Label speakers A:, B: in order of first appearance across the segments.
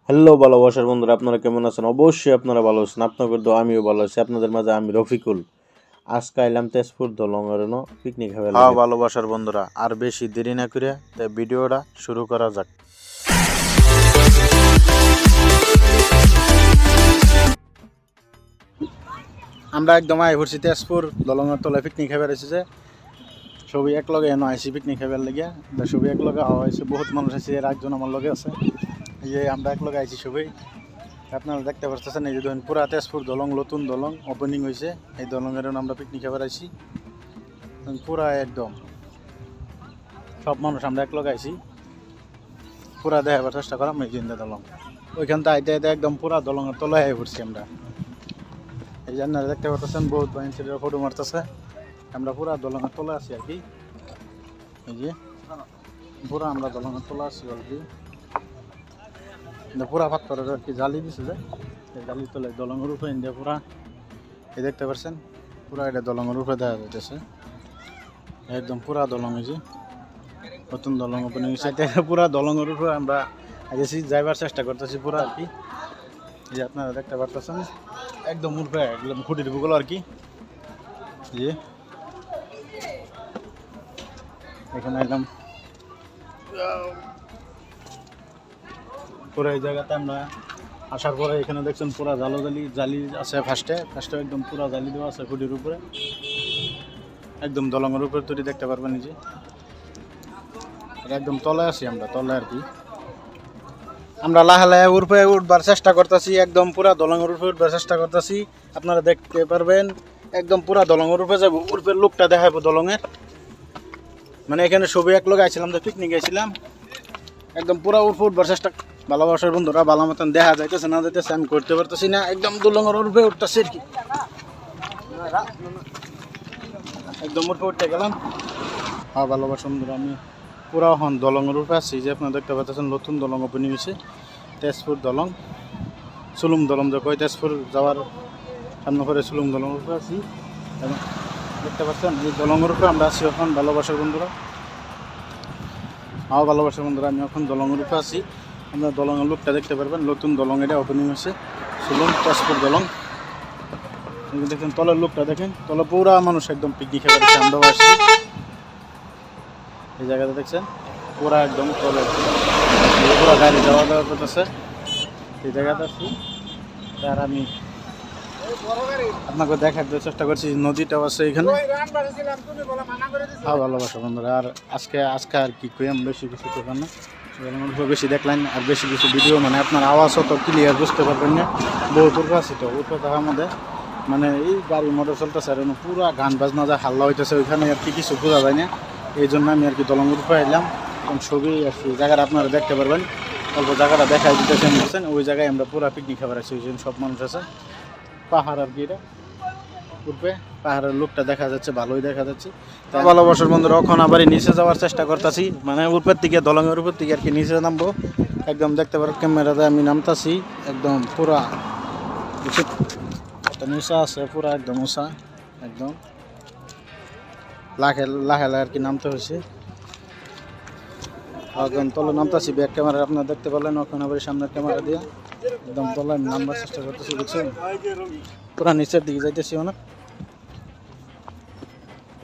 A: Hello ভালোবাসার বন্ধুরা, আপনারা কেমন আছেন? অবশ্যই আপনারা ভালো আছেন। আপনাদের তো আমিও ভালো আছি। আপনাদের মাঝে আমি রফিকুল। আজকে আইলাম তেজপুর দলংয়ের পিকনিক খাবার। হ্যাঁ ভালোবাসার বন্ধুরা, আর বেশি দেরি না করে ভিডিওটা শুরু করা যাক। আমরা একদম আই পড়ছি তেজপুর দলংয়ের তলায় পিকনিক খাবার এসেছে। সবই এক লগে এনে আইসি পিকনিক খাবার লাগিয়া। সবই এক লগে আওয়া হয়েছে, বহুত মানুষ আছে। এর একজন আমার লগে আছে। এই যে আমরা এক লগে আইসি সবাই। আপনারা দেখতে পাচ্ছেন এই যে ধরুন পুরা তেজপুর দলং, নতুন দলং ওপেনিং হয়েছে। এই দলংয়ের আমরা পিকনিক খাবার আইসি পুরা একদম সব মানুষ আমরা এক লগে আইসি। পুরা দেখাবার চেষ্টা করাম এই জিন্দা দলং। ওইখান থেকে আইতে আইতে একদম পুরা দলংয়ের তলায় আই পড়ছি আমরা। এই যে আপনারা দেখতে পাচ্ছেন বহুত বাইনসিলের ফটো মারতেছে। আমরা পুরা দলংয়ের তলা আছি আর কি। এই যে পুরা আমরা দলংয়ের তলা আছি আর কি। পুরা পাথরের আর কি জালি দিছে যে জালির তলায় দলংয়ের উপরে ইন্ডিয়া পুরা এই দেখতে পাচ্ছেন। পুরা এটা দলংয়ের উপরে দেখা যাইতেছে একদম পুরা দলং। এই যে নতুন দলং ওপেনিং হয়েছে। পুরা দলংয়ের উপরে আমরা আইছি, যাইবার চেষ্টা করতেছি পুরা আর কি। এই যে আপনারা দেখতে পাচ্ছেন একদম উপরে একদম খুঁটির বুকল আর কি। যে এখানে একদম পুরো এই জায়গাতে আমরা আসার পরে এখানে দেখছেন পুরা জালি আছে। ফার্স্টে একদম পুরা জালি দেওয়া আছে খুঁটির উপরে, একদম দলংয়ের উপরে তৈরি দেখতে পারবেন। এই যে একদম তলায় আছি আমরা, তলায় আর কি। আমরা লাহে উপরে উঠবার চেষ্টা করতেছি, একদম পুরা দলংয়ের উপরে উঠবার চেষ্টা করতেছি। আপনারা দেখতে পারবেন একদম পুরা দলংয়ের উপরে যাবো। উপরের লোকটা দেখাবো দলংয়ের, মানে এখানে ছবি এক লোক আইছিলাম, তো পিকনিক গেছিলাম। একদম পুরা উপরে উঠবার চেষ্টা। ভালোবাসার বন্ধুরা, ভালো মতন দেখা যাইতেছে না যাইতেছে আমি করতে পারতেছি না। একদম দলংয়ের উপরে উঠতেছে আর কি, একদম উপরে উঠতে গেলাম। হ্যাঁ ভালোবাসার বন্ধুরা, আমি পুরা এখন দলংয়ের উপরে আছি। যে আপনারা দেখতে পাচ্ছেন নতুন দলং ওপেনিং হয়েছে, তেজপুর দলং, সুলুম দলং যে কয়। তেজপুর যাওয়ার সামনে করে সুলুম দলং উপরে আছি। দেখতে পাচ্ছেন এই দলংয়ের উপরে আমরা আছি এখন। ভালোবাসার বন্ধুরা, হ্যাঁ ভালোবাসার বন্ধুরা, আমি এখন দলংয়ের উপরে আছি। আপনারা দলংয়ের লোকটা দেখতে পারবেন, নতুন দলং এটা ওপেনিং হয়েছে, সুলুম তেজপুর দলং। দেখেন তলের লোকটা, দেখেন তলে পুরা মানুষ একদম পিকনিক খেতে আসছে। আমরাও আসছি এই জায়গাটা, দেখছেন পুরা একদম তলে পুরা গাড়ি যাওয়া দাওয়া করতেছে। এই জায়গাটা আসছি। আর আমি আপনাকে দেখার চেষ্টা করছি, নদীটাও আছে এখানে। হ্যাঁ ভালোবাসা বন্ধুরা, আর আজকে আর কি কই, আমি বেশি কিছু করবেন না। বেশি দেখলেন আর বেশি কিছু ভিডিও, মানে আপনার আওয়াজ অত ক্লিয়ার বুঝতে পারবেন না। বহুত উঠে আছি তো, উঠে থাকার মধ্যে মানে এই গাড়ি মোটর চলতেছে আর পুরা গান বাজনা যা হাল্লা হইতেছে, ওইখানে আর কি কিছু বোঝা যায় না। এই জন্য আমি আর কি দলংয়ের উপরে এলাম। ছবি আর কি জায়গাটা আপনারা দেখতে পারবেন, অল্প জায়গাটা দেখাই দিতেছেন। ওই জায়গায় আমরা পুরা পিকনিক খাবার আসছি, ওই জন্য সব মানুষ আছে। পাহাড় আর কি, এটা উঠবে পাহাড়ের লোকটা দেখা যাচ্ছে, ভালোই দেখা যাচ্ছে। ভালোবাসার বন্ধুরা, এখন আবার নিচে যাওয়ার চেষ্টা করতেছি, মানে উপরের দিকে দলংয়ের উপর দিকে আর কি নিচে নামবো। একদম দেখতে পারো ক্যামেরাতে আমি নামতাছি, একদম পুরা নিচা আছে, পুরা একদম উঁচা, একদম লাহে আর কি নামতে হয়েছে। একদম তলে নামতাছি, ব্যাক ক্যামেরা আপনারা দেখতে পারলেন। ওখানে আবার সামনের ক্যামেরা দিয়ে একদম তলায় নামবার চেষ্টা করতেছি, বুঝছেন পুরা নিচের দিকে যাইতেছি অনেক।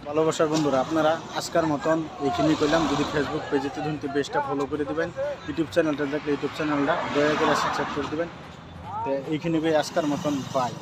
A: ভালোবাসার বন্ধুরা, আপনারা আজকের মতন এইখানেই করলাম। যদি ফেসবুক পেজেতে ধরতে পেজটা ফলো করে দেবেন, ইউটিউব চ্যানেলটা দেখলে ইউটিউব চ্যানেলটা দয়া করে সাবস্ক্রাইব করে দেবেন। তো এইখানে আজকের মতন বাই।